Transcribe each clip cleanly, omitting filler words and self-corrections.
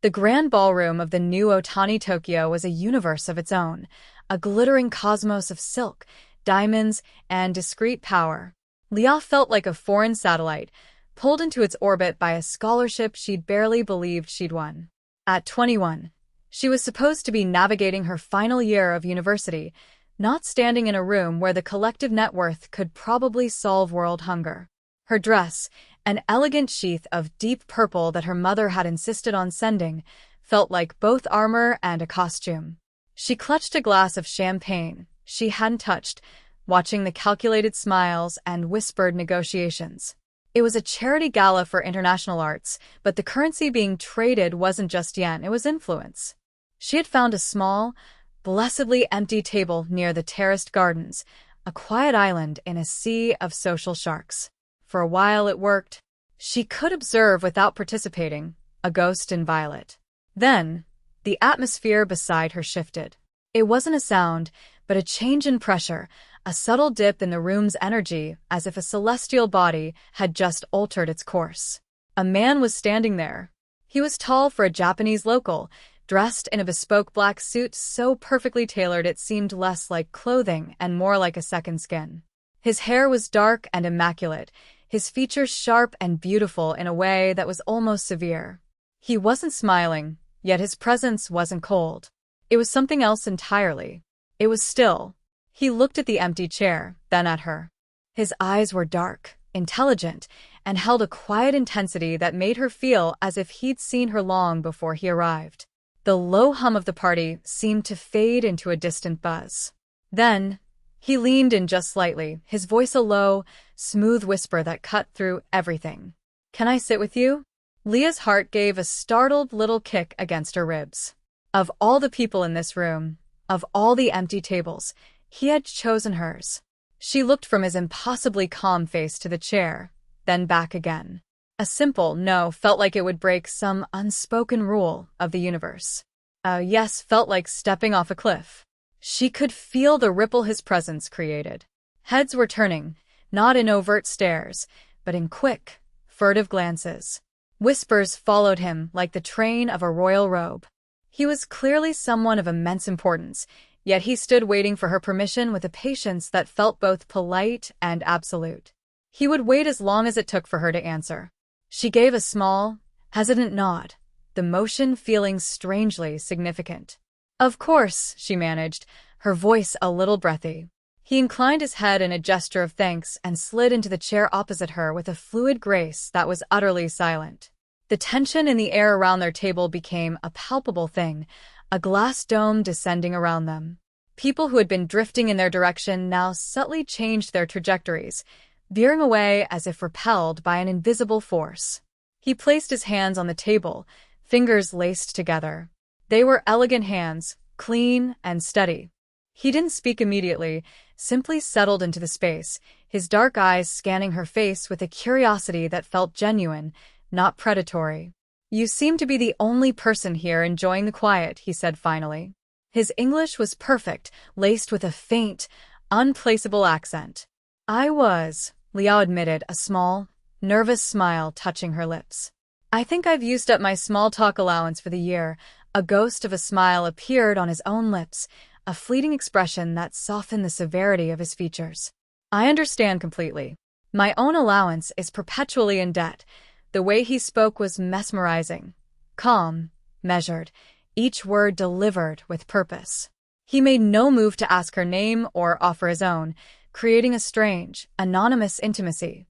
The grand ballroom of the new Otani Tokyo was a universe of its own, a glittering cosmos of silk, diamonds, and discreet power. Leah felt like a foreign satellite, pulled into its orbit by a scholarship she'd barely believed she'd won. At 21, she was supposed to be navigating her final year of university, not standing in a room where the collective net worth could probably solve world hunger. Her dress, an elegant sheath of deep purple that her mother had insisted on sending, felt like both armor and a costume. She clutched a glass of champagne she hadn't touched, watching the calculated smiles and whispered negotiations. It was a charity gala for international arts, but the currency being traded wasn't just yen, it was influence. She had found a small, blessedly empty table near the terraced gardens, a quiet island in a sea of social sharks. For a while it worked. She could observe without participating, a ghost in violet. Then, the atmosphere beside her shifted. It wasn't a sound, but a change in pressure, a subtle dip in the room's energy, as if a celestial body had just altered its course. A man was standing there. He was tall for a Japanese local, dressed in a bespoke black suit so perfectly tailored it seemed less like clothing and more like a second skin. His hair was dark and immaculate, his features sharp and beautiful in a way that was almost severe. He wasn't smiling, yet his presence wasn't cold. It was something else entirely. It was still. He looked at the empty chair, then at her. His eyes were dark, intelligent, and held a quiet intensity that made her feel as if he'd seen her long before he arrived. The low hum of the party seemed to fade into a distant buzz. Then, he leaned in just slightly, his voice a low, smooth whisper that cut through everything. "Can I sit with you?" Leah's heart gave a startled little kick against her ribs. Of all the people in this room, of all the empty tables, he had chosen hers. She looked from his impossibly calm face to the chair, then back again. A simple no felt like it would break some unspoken rule of the universe. A yes felt like stepping off a cliff. She could feel the ripple his presence created. Heads were turning, not in overt stares, but in quick, furtive glances. Whispers followed him like the train of a royal robe. He was clearly someone of immense importance, yet he stood waiting for her permission with a patience that felt both polite and absolute. He would wait as long as it took for her to answer. She gave a small, hesitant nod, the motion feeling strangely significant. "Of course," she managed, her voice a little breathy. He inclined his head in a gesture of thanks and slid into the chair opposite her with a fluid grace that was utterly silent. The tension in the air around their table became a palpable thing, a glass dome descending around them. People who had been drifting in their direction now subtly changed their trajectories, veering away as if repelled by an invisible force. He placed his hands on the table, fingers laced together. They were elegant hands, clean and steady. He didn't speak immediately, simply settled into the space, his dark eyes scanning her face with a curiosity that felt genuine, not predatory. "You seem to be the only person here enjoying the quiet," he said finally. His English was perfect, laced with a faint, unplaceable accent. "I was," Liao admitted, a small, nervous smile touching her lips. "I think I've used up my small talk allowance for the year." A ghost of a smile appeared on his own lips, a fleeting expression that softened the severity of his features. "I understand completely. My own allowance is perpetually in debt." The way he spoke was mesmerizing. Calm, measured, each word delivered with purpose. He made no move to ask her name or offer his own, creating a strange, anonymous intimacy.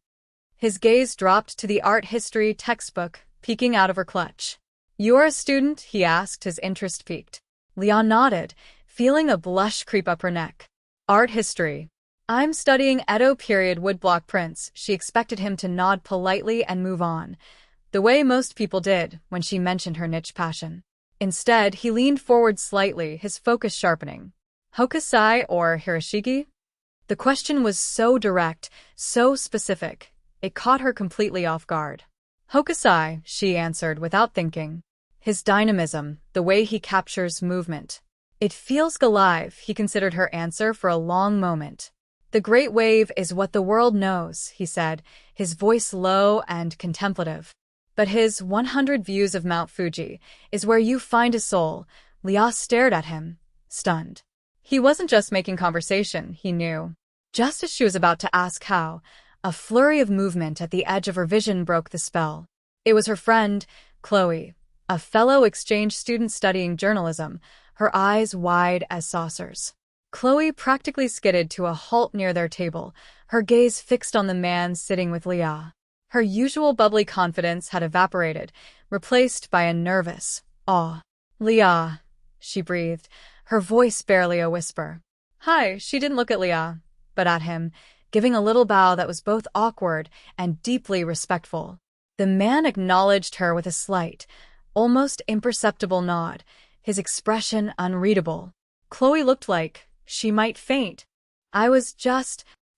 His gaze dropped to the art history textbook, peeking out of her clutch. "You're a student?" he asked, his interest piqued. Leon nodded, feeling a blush creep up her neck. "Art history. I'm studying Edo period woodblock prints." She expected him to nod politely and move on, the way most people did when she mentioned her niche passion. Instead, he leaned forward slightly, his focus sharpening. "Hokusai or Hiroshige?" The question was so direct, so specific, it caught her completely off guard. "Hokusai," she answered without thinking. His dynamism, the way he captures movement. "It feels alive," he considered her answer for a long moment. "The Great Wave is what the world knows," he said, his voice low and contemplative. But his 100 views of Mount Fuji is where you find a soul. Lia stared at him, stunned. He wasn't just making conversation, he knew. Just as she was about to ask how, a flurry of movement at the edge of her vision broke the spell. It was her friend, Chloe, a fellow exchange student studying journalism, her eyes wide as saucers. Chloe practically skidded to a halt near their table, her gaze fixed on the man sitting with Lia. Her usual bubbly confidence had evaporated, replaced by a nervous awe. "Lia," she breathed, her voice barely a whisper. "Hi," she didn't look at Lia, but at him, giving a little bow that was both awkward and deeply respectful. The man acknowledged her with a slight, almost imperceptible nod, his expression unreadable. Chloe looked like she might faint.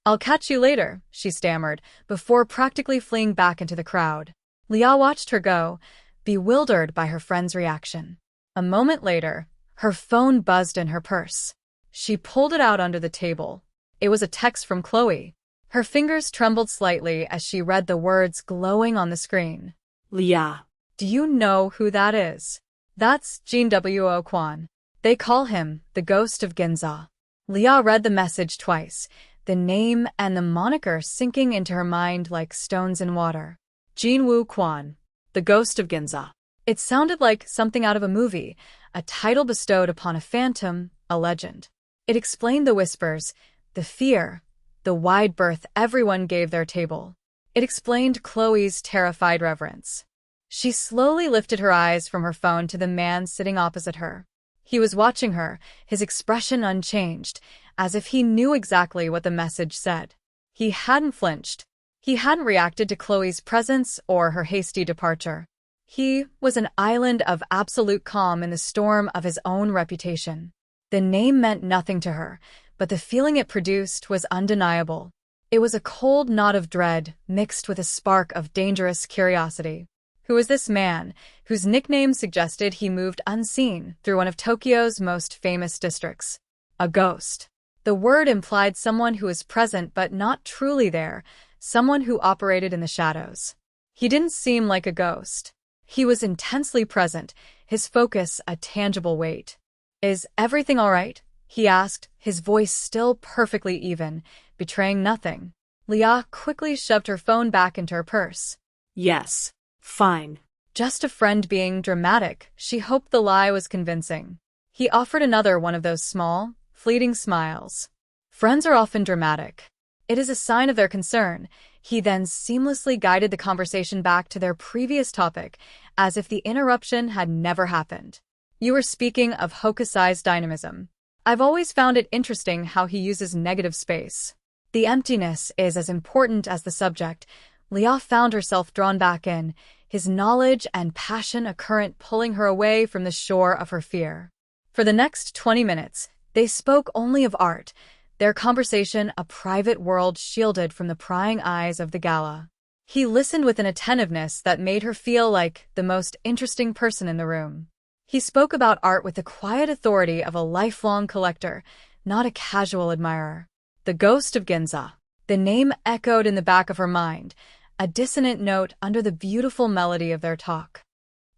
"I'll catch you later," she stammered, before practically fleeing back into the crowd. Lia watched her go, bewildered by her friend's reaction. A moment later, her phone buzzed in her purse. She pulled it out under the table. It was a text from Chloe. Her fingers trembled slightly as she read the words glowing on the screen. "Lia. Do you know who that is? That's Ginza Kwan. They call him the Ghost of Ginza." Lia read the message twice, the name and the moniker sinking into her mind like stones in water. Jinwoo Kwan, the Ghost of Ginza. It sounded like something out of a movie, a title bestowed upon a phantom, a legend. It explained the whispers, the fear, the wide berth everyone gave their table. It explained Chloe's terrified reverence. She slowly lifted her eyes from her phone to the man sitting opposite her. He was watching her, his expression unchanged, as if he knew exactly what the message said. He hadn't flinched. He hadn't reacted to Chloe's presence or her hasty departure. He was an island of absolute calm in the storm of his own reputation. The name meant nothing to her, but the feeling it produced was undeniable. It was a cold knot of dread mixed with a spark of dangerous curiosity. Who was this man, whose nickname suggested he moved unseen through one of Tokyo's most famous districts? A ghost. The word implied someone who was present but not truly there, someone who operated in the shadows. He didn't seem like a ghost. He was intensely present, his focus a tangible weight. "Is everything all right?" he asked, his voice still perfectly even, betraying nothing. Lia quickly shoved her phone back into her purse. "Yes. Fine." Just a friend being dramatic, she hoped the lie was convincing. He offered another one of those small, fleeting smiles. Friends are often dramatic. It is a sign of their concern. He then seamlessly guided the conversation back to their previous topic, as if the interruption had never happened. "You were speaking of Hokusai's dynamism. I've always found it interesting how he uses negative space. The emptiness is as important as the subject." Lia found herself drawn back in, his knowledge and passion a current pulling her away from the shore of her fear. For the next 20 minutes, they spoke only of art, their conversation a private world shielded from the prying eyes of the gala. He listened with an attentiveness that made her feel like the most interesting person in the room. He spoke about art with the quiet authority of a lifelong collector, not a casual admirer. The Ghost of Ginza. The name echoed in the back of her mind, a dissonant note under the beautiful melody of their talk.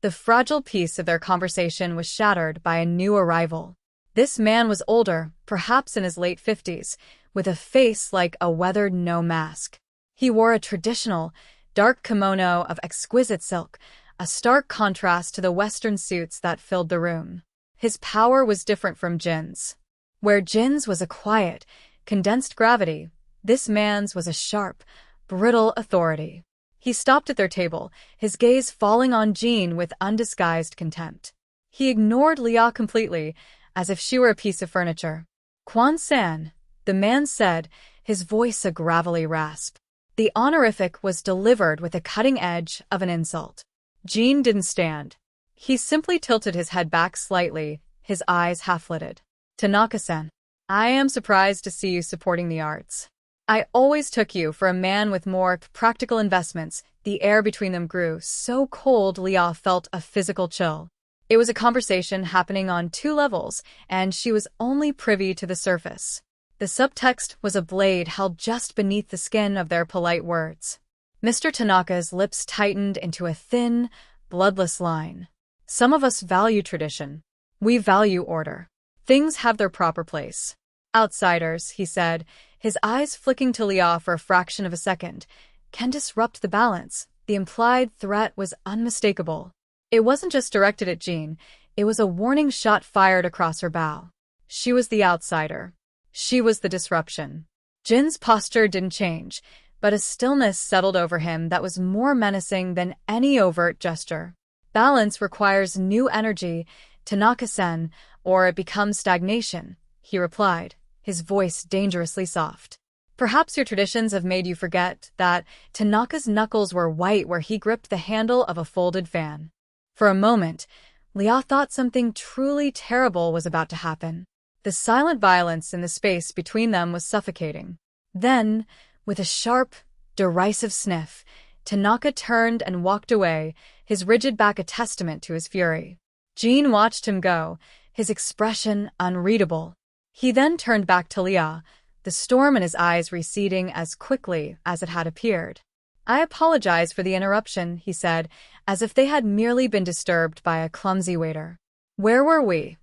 The fragile peace of their conversation was shattered by a new arrival. This man was older, perhaps in his late 50s, with a face like a weathered no mask. He wore a traditional, dark kimono of exquisite silk, a stark contrast to the Western suits that filled the room. His power was different from Jin's. Where Jin's was a quiet, condensed gravity, this man's was a sharp, brittle authority. He stopped at their table, his gaze falling on Jean with undisguised contempt. He ignored Lia completely, as if she were a piece of furniture. "Kwan-san," the man said, his voice a gravelly rasp. The honorific was delivered with the cutting edge of an insult. Jean didn't stand. He simply tilted his head back slightly, his eyes half-lidded. "Tanaka-san, I am surprised to see you supporting the arts. I always took you for a man with more practical investments." The air between them grew so cold Lia felt a physical chill. It was a conversation happening on two levels, and she was only privy to the surface. The subtext was a blade held just beneath the skin of their polite words. Mr. Tanaka's lips tightened into a thin, bloodless line. Some of us value tradition. We value order. Things have their proper place. Outsiders, he said, his eyes flicking to Leah for a fraction of a second, can disrupt the balance. The implied threat was unmistakable. It wasn't just directed at Jean, it was a warning shot fired across her bow. She was the outsider. She was the disruption. Jin's posture didn't change, but a stillness settled over him that was more menacing than any overt gesture. Balance requires new energy, Tanaka-sen, or it becomes stagnation, he replied, his voice dangerously soft. Perhaps your traditions have made you forget that Tanaka's knuckles were white where he gripped the handle of a folded fan. For a moment, Leah thought something truly terrible was about to happen. The silent violence in the space between them was suffocating. Then, with a sharp, derisive sniff, Tanaka turned and walked away, his rigid back a testament to his fury. Jean watched him go, his expression unreadable. He then turned back to Leah, the storm in his eyes receding as quickly as it had appeared. I apologize for the interruption, he said, as if they had merely been disturbed by a clumsy waiter. Where were we?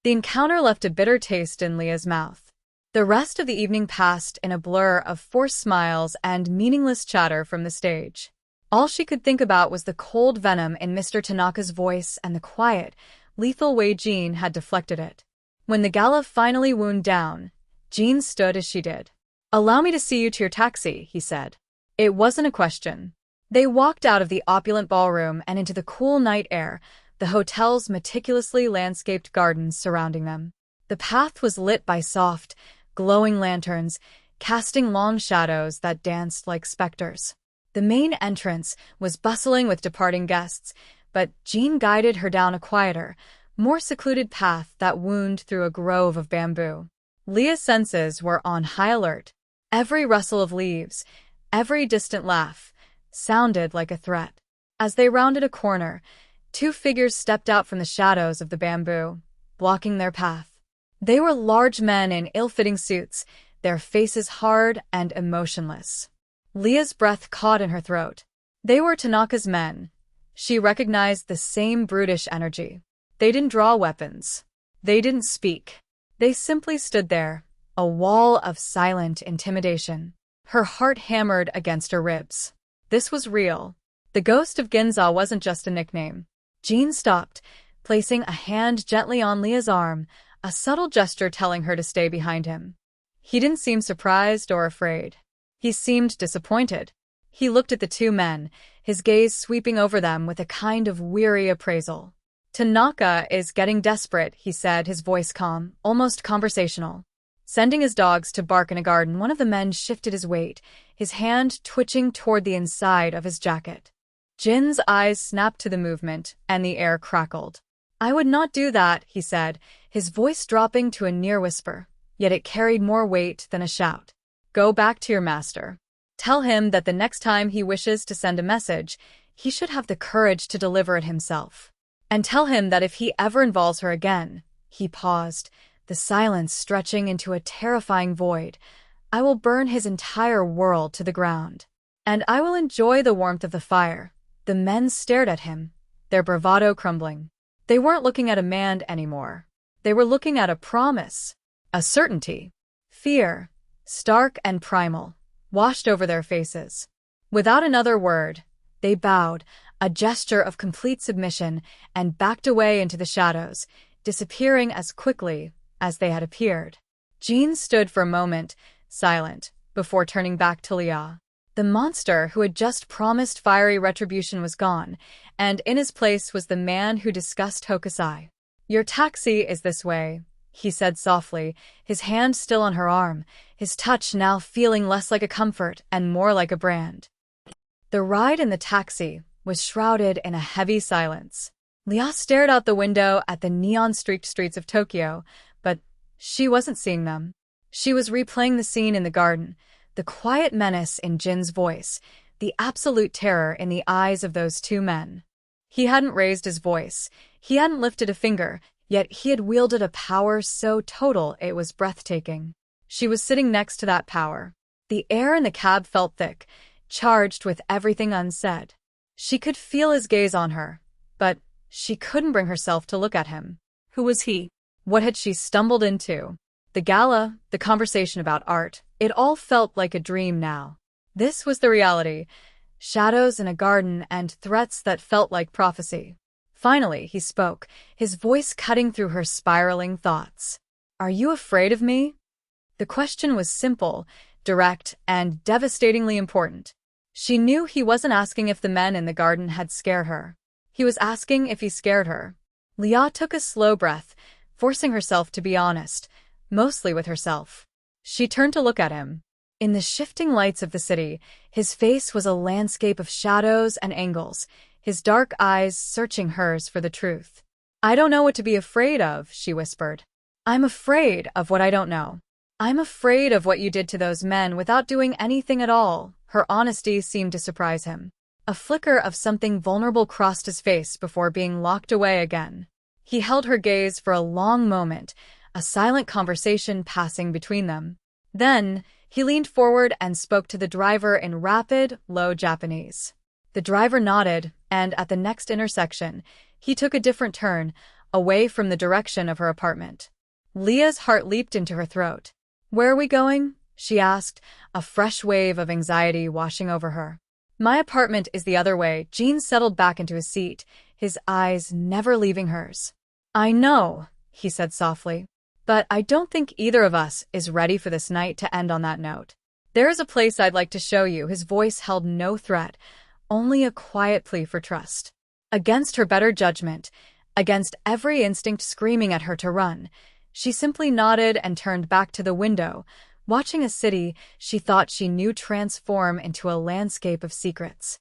The encounter left a bitter taste in Leah's mouth. The rest of the evening passed in a blur of forced smiles and meaningless chatter from the stage. All she could think about was the cold venom in Mr. Tanaka's voice and the quiet, lethal way Jean had deflected it. When the gala finally wound down, Jean stood as she did. "Allow me to see you to your taxi," he said. It wasn't a question. They walked out of the opulent ballroom and into the cool night air, the hotel's meticulously landscaped gardens surrounding them. The path was lit by soft, glowing lanterns, casting long shadows that danced like specters. The main entrance was bustling with departing guests, but Jean guided her down a quieter, more secluded path that wound through a grove of bamboo. Leah's senses were on high alert. Every rustle of leaves, every distant laugh, sounded like a threat. As they rounded a corner, two figures stepped out from the shadows of the bamboo, blocking their path. They were large men in ill-fitting suits, their faces hard and emotionless. Leah's breath caught in her throat. They were Tanaka's men. She recognized the same brutish energy. They didn't draw weapons. They didn't speak. They simply stood there, a wall of silent intimidation. Her heart hammered against her ribs. This was real. The ghost of Ginza wasn't just a nickname. Jean stopped, placing a hand gently on Leah's arm, a subtle gesture telling her to stay behind him. He didn't seem surprised or afraid. He seemed disappointed. He looked at the two men, his gaze sweeping over them with a kind of weary appraisal. "Tanaka is getting desperate," he said, his voice calm, almost conversational. Sending his dogs to bark in a garden, one of the men shifted his weight, his hand twitching toward the inside of his jacket. Jin's eyes snapped to the movement, and the air crackled. "I would not do that," he said, his voice dropping to a near whisper, yet it carried more weight than a shout. "Go back to your master. Tell him that the next time he wishes to send a message, he should have the courage to deliver it himself. And tell him that if he ever involves her again," he paused, the silence stretching into a terrifying void, "I will burn his entire world to the ground. And I will enjoy the warmth of the fire." The men stared at him, their bravado crumbling. They weren't looking at a man anymore. They were looking at a promise, a certainty. Fear, stark and primal, washed over their faces. Without another word, they bowed, a gesture of complete submission, and backed away into the shadows, disappearing as quickly as they had appeared. Jean stood for a moment, silent, before turning back to Leah. The monster who had just promised fiery retribution was gone, and in his place was the man who discussed Hokusai. "Your taxi is this way," he said softly, his hand still on her arm, his touch now feeling less like a comfort and more like a brand. The ride in the taxi was shrouded in a heavy silence. Leah stared out the window at the neon-streaked streets of Tokyo, but she wasn't seeing them. She was replaying the scene in the garden, the quiet menace in Jin's voice, the absolute terror in the eyes of those two men. He hadn't raised his voice, he hadn't lifted a finger, yet he had wielded a power so total it was breathtaking. She was sitting next to that power. The air in the cab felt thick, charged with everything unsaid. She could feel his gaze on her, but she couldn't bring herself to look at him. Who was he? What had she stumbled into? The gala, the conversation about art, it all felt like a dream now. This was the reality. Shadows in a garden and threats that felt like prophecy. Finally, he spoke, his voice cutting through her spiraling thoughts. "Are you afraid of me?" The question was simple, direct, and devastatingly important. She knew he wasn't asking if the men in the garden had scared her. He was asking if he scared her. Leah took a slow breath, forcing herself to be honest, mostly with herself. She turned to look at him. In the shifting lights of the city, his face was a landscape of shadows and angles, his dark eyes searching hers for the truth. "I don't know what to be afraid of," she whispered. "I'm afraid of what I don't know. I'm afraid of what you did to those men without doing anything at all." Her honesty seemed to surprise him. A flicker of something vulnerable crossed his face before being locked away again. He held her gaze for a long moment, a silent conversation passing between them. Then, he leaned forward and spoke to the driver in rapid, low Japanese. The driver nodded, and at the next intersection, he took a different turn, away from the direction of her apartment. Leah's heart leaped into her throat. "Where are we going?" she asked, a fresh wave of anxiety washing over her. "My apartment is the other way." Jean settled back into his seat, his eyes never leaving hers. "I know," he said softly. "But I don't think either of us is ready for this night to end on that note. There is a place I'd like to show you." His voice held no threat, only a quiet plea for trust. Against her better judgment, against every instinct screaming at her to run, she simply nodded and turned back to the window, watching a city she thought she knew transform into a landscape of secrets.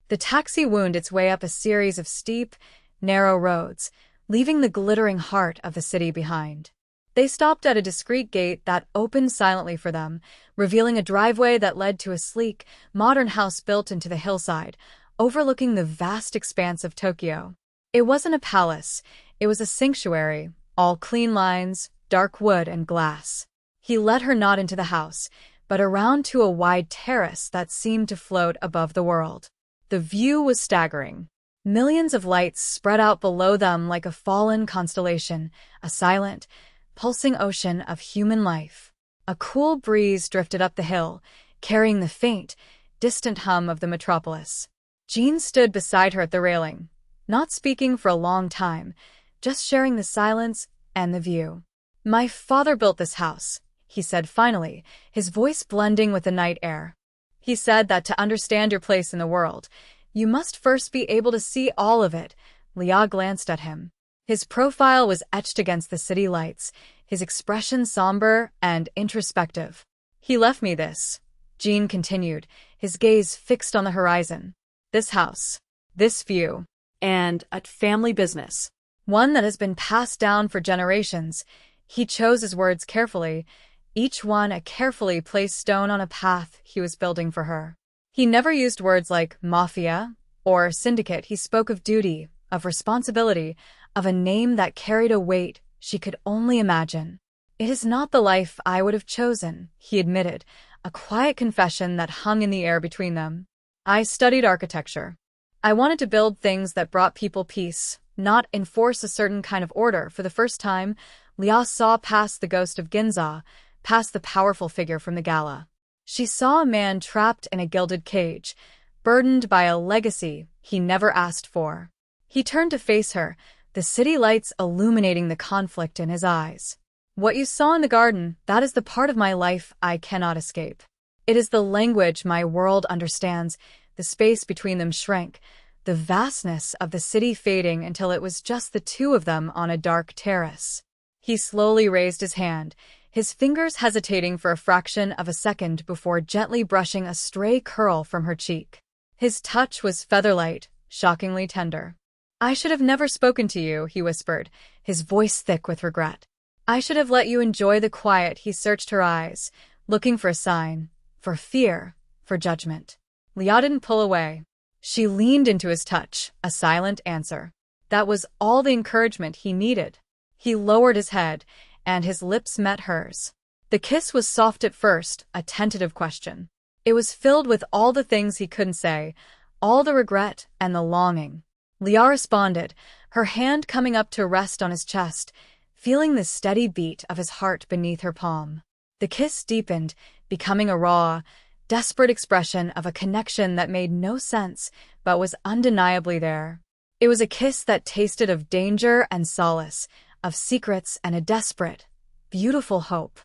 The taxi wound its way up a series of steep, narrow roads, leaving the glittering heart of the city behind. They stopped at a discreet gate that opened silently for them, revealing a driveway that led to a sleek, modern house built into the hillside, overlooking the vast expanse of Tokyo. It wasn't a palace, it was a sanctuary, all clean lines, dark wood, and glass. He led her not into the house, but around to a wide terrace that seemed to float above the world. The view was staggering. Millions of lights spread out below them like a fallen constellation, a silent, pulsing ocean of human life. A cool breeze drifted up the hill, carrying the faint, distant hum of the metropolis. Jean stood beside her at the railing, not speaking for a long time, just sharing the silence and the view. "My father built this house," he said finally, his voice blending with the night air. "He said that to understand your place in the world, you must first be able to see all of it." Leah glanced at him. His profile was etched against the city lights, his expression somber and introspective. "He left me this," Jean continued, his gaze fixed on the horizon. "This house, this view, And a family business. one that has been passed down for generations." He chose his words carefully, each one a carefully placed stone on a path he was building for her. He never used words like mafia or syndicate. He spoke of duty, of responsibility, of a name that carried a weight she could only imagine. "It is not the life I would have chosen," he admitted, a quiet confession that hung in the air between them. "I studied architecture. I wanted to build things that brought people peace, not enforce a certain kind of order." For the first time, Leah saw past the ghost of Ginza, past the powerful figure from the gala. She saw a man trapped in a gilded cage, burdened by a legacy he never asked for. He turned to face her, the city lights illuminating the conflict in his eyes. "What you saw in the garden, that is the part of my life I cannot escape. It is the language my world understands." The space between them shrank, the vastness of the city fading until it was just the two of them on a dark terrace. He slowly raised his hand, his fingers hesitating for a fraction of a second before gently brushing a stray curl from her cheek. His touch was featherlight, shockingly tender. "I should have never spoken to you," he whispered, his voice thick with regret. "I should have let you enjoy the quiet." He searched her eyes, looking for a sign, for fear, for judgment. Leah didn't pull away. She leaned into his touch, a silent answer. That was all the encouragement he needed. He lowered his head, and his lips met hers. The kiss was soft at first, a tentative question. It was filled with all the things he couldn't say, all the regret and the longing. Leah responded, her hand coming up to rest on his chest, feeling the steady beat of his heart beneath her palm. The kiss deepened, becoming a raw, desperate expression of a connection that made no sense but was undeniably there. It was a kiss that tasted of danger and solace, of secrets and a desperate, beautiful hope.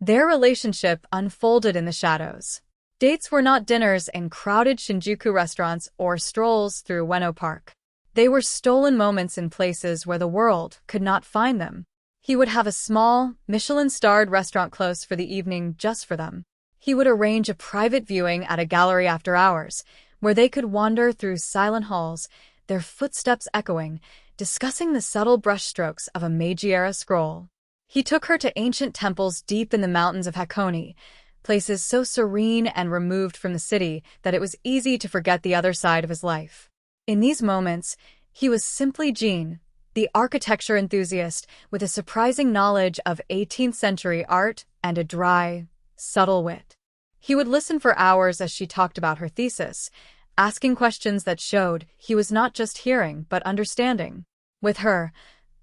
Their relationship unfolded in the shadows. Dates were not dinners in crowded Shinjuku restaurants or strolls through Ueno Park. They were stolen moments in places where the world could not find them. He would have a small, Michelin-starred restaurant close for the evening just for them. He would arrange a private viewing at a gallery after hours, where they could wander through silent halls, their footsteps echoing, discussing the subtle brushstrokes of a Meiji-era scroll. He took her to ancient temples deep in the mountains of Hakone, places so serene and removed from the city that it was easy to forget the other side of his life. In these moments, he was simply Jean, the architecture enthusiast with a surprising knowledge of 18th-century art and a dry, subtle wit. He would listen for hours as she talked about her thesis, asking questions that showed he was not just hearing but understanding. With her,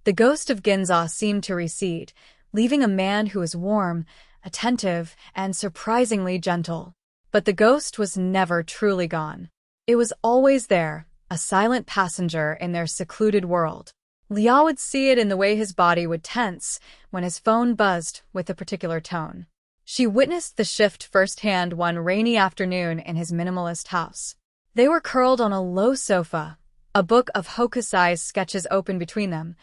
the ghost of Ginza seemed to recede, leaving a man who was warm, attentive, and surprisingly gentle. But the ghost was never truly gone. It was always there, a silent passenger in their secluded world. Leah would see it in the way his body would tense when his phone buzzed with a particular tone. She witnessed the shift firsthand one rainy afternoon in his minimalist house. They were curled on a low sofa, a book of hokusai sketches open between them,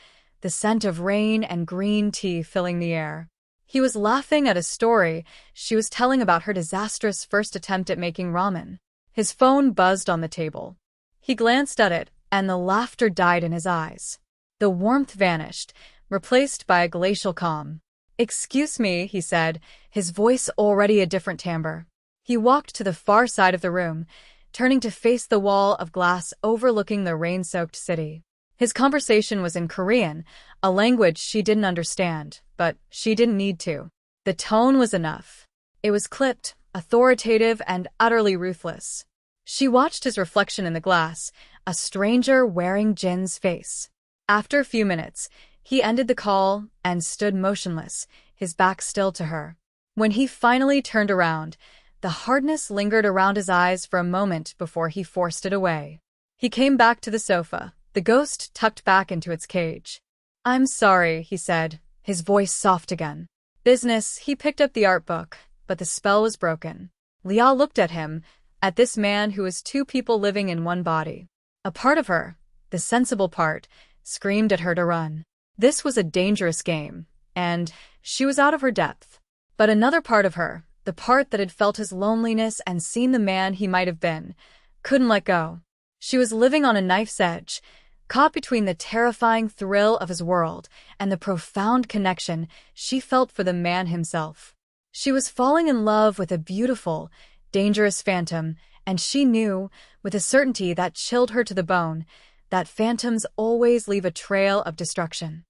the scent of rain and green tea filling the air. He was laughing at a story she was telling about her disastrous first attempt at making ramen. His phone buzzed on the table. He glanced at it, and the laughter died in his eyes. The warmth vanished, replaced by a glacial calm. "Excuse me," he said, his voice already a different timbre. He walked to the far side of the room, turning to face the wall of glass overlooking the rain-soaked city. His conversation was in Korean, a language she didn't understand, but she didn't need to. The tone was enough. It was clipped, authoritative, and utterly ruthless. She watched his reflection in the glass, a stranger wearing Jin's face. After a few minutes, he ended the call and stood motionless, his back still to her. When he finally turned around, the hardness lingered around his eyes for a moment before he forced it away. He came back to the sofa, the ghost tucked back into its cage. "I'm sorry," he said, his voice soft again. "Business." He picked up the art book, but the spell was broken. Leah looked at him, at this man who was two people living in one body. A part of her, the sensible part, screamed at her to run. This was a dangerous game, and she was out of her depth. But another part of her, the part that had felt his loneliness and seen the man he might have been, couldn't let go. She was living on a knife's edge, caught between the terrifying thrill of his world and the profound connection she felt for the man himself. She was falling in love with a beautiful, dangerous phantom, and she knew, with a certainty that chilled her to the bone, that phantoms always leave a trail of destruction.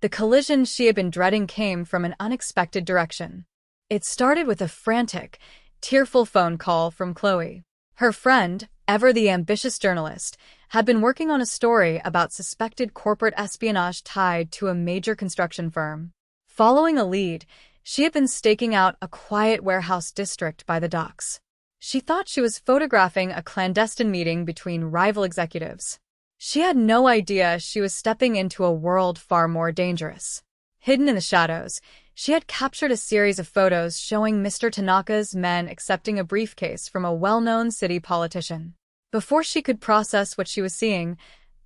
The collision she had been dreading came from an unexpected direction. It started with a frantic, tearful phone call from Chloe. Her friend, ever the ambitious journalist, had been working on a story about suspected corporate espionage tied to a major construction firm. Following a lead, she had been staking out a quiet warehouse district by the docks. She thought she was photographing a clandestine meeting between rival executives. She had no idea she was stepping into a world far more dangerous. Hidden in the shadows, she had captured a series of photos showing Mr. Tanaka's men accepting a briefcase from a well-known city politician. Before she could process what she was seeing,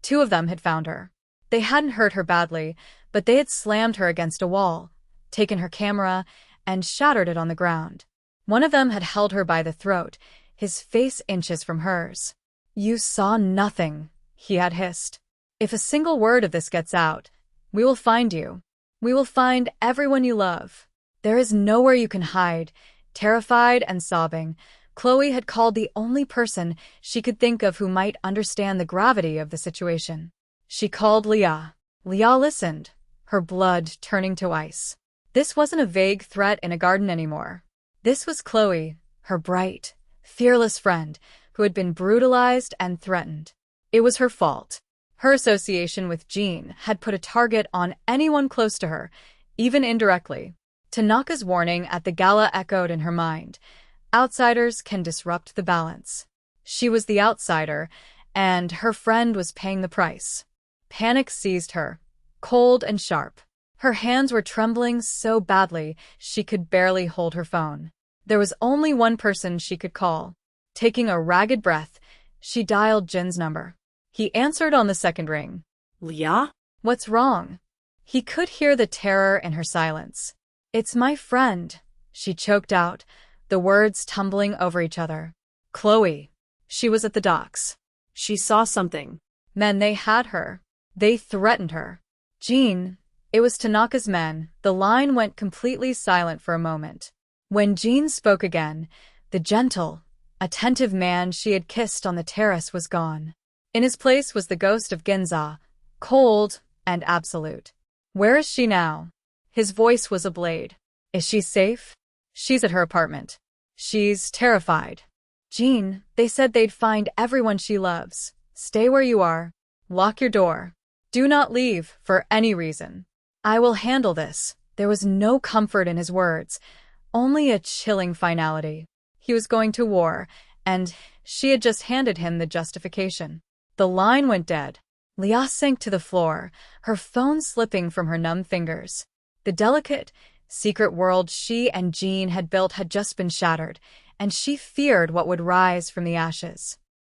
two of them had found her. They hadn't hurt her badly, but they had slammed her against a wall, taken her camera, and shattered it on the ground. One of them had held her by the throat, his face inches from hers. "You saw nothing," he had hissed. "If a single word of this gets out, we will find you. We will find everyone you love. There is nowhere you can hide." Terrified and sobbing, Chloe had called the only person she could think of who might understand the gravity of the situation. She called Leah. Leah listened, her blood turning to ice. This wasn't a vague threat in a garden anymore. This was Chloe, her bright, fearless friend who had been brutalized and threatened. It was her fault. Her association with Jean had put a target on anyone close to her, even indirectly. Tanaka's warning at the gala echoed in her mind. Outsiders can disrupt the balance. She was the outsider, and her friend was paying the price. Panic seized her, cold and sharp. Her hands were trembling so badly she could barely hold her phone. There was only one person she could call. Taking a ragged breath, she dialed Jin's number. He answered on the second ring. Leah? What's wrong? He could hear the terror in her silence. It's my friend, she choked out, the words tumbling over each other. Chloe. She was at the docks. She saw something. Men, they had her. They threatened her. Jean. It was Tanaka's men. The line went completely silent for a moment. When Jean spoke again, the gentle, attentive man she had kissed on the terrace was gone. In his place was the ghost of Ginza, cold and absolute. Where is she now? His voice was a blade. Is she safe? She's at her apartment. She's terrified. Jean, they said they'd find everyone she loves. Stay where you are. Lock your door. Do not leave for any reason. I will handle this. There was no comfort in his words, only a chilling finality. He was going to war, and she had just handed him the justification. The line went dead. Leah sank to the floor, her phone slipping from her numb fingers. The delicate, secret world she and Jean had built had just been shattered, and she feared what would rise from the ashes.